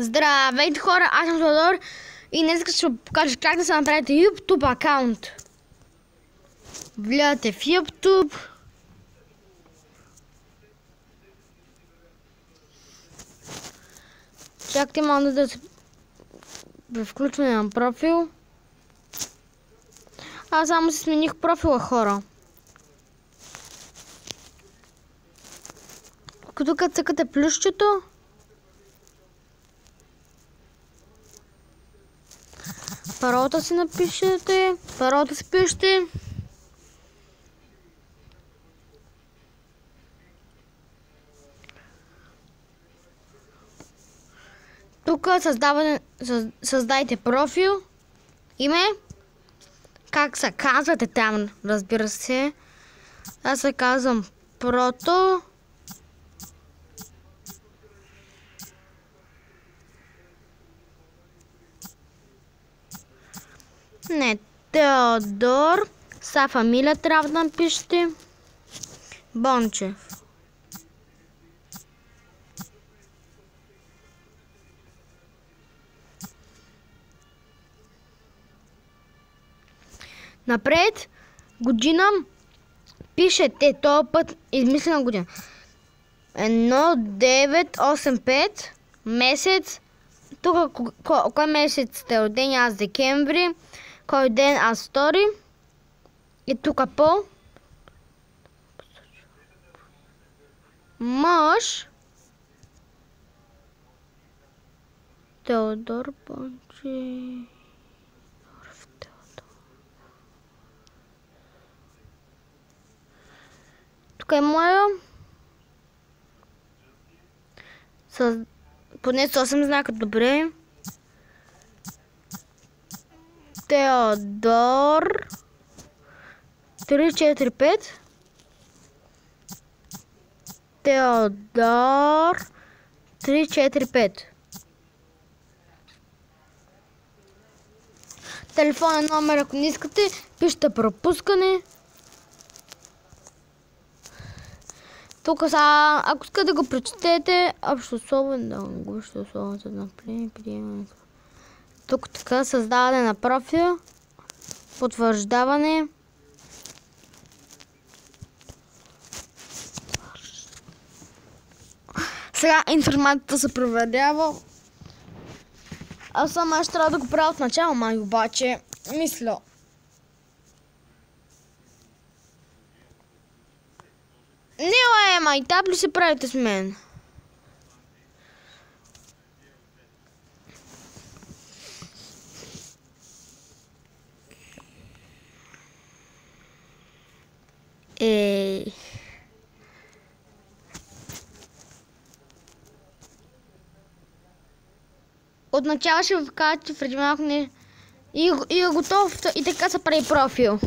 Здравейте хора, аз съм Теодор и днес ще ви покажа как да се направите YouTube акаунт. Влизате в YouTube. Чакайте малко да се включване на профил. Аз само си смених профила, хора. Тук цъкате плюсчето. Паролата си напишете. Паролата си пишете. Тук създайте профил. Име. Как се казвате там, разбира се. Аз се казвам Прото. Не, Теодор. Са фамилия трябва да напишете. Бончев. Напред, година, пишете този път измислена година. 1985, месец, тук кой месец сте родени, аз декември, кой ден аз втори, и тук пол, мъж, Теодор Бончев. Тук е моя. Поне 8 знака, добре. Теодор 345. Теодор 345. Телефонен номер, ако не искате, пишете пропускане. Тук са, ако искате да го прочетете, общо особено да го ще особено за приемането. Тук така създаване на профил, потвърждаване. Сега информацията се проверява. Аз сама ще трябва да го правя от начало, май обаче мисля. Не, май таб ли се правите с мен? Отначало ще ви кажа, че преди малко не... И е готов, и така се прави профил.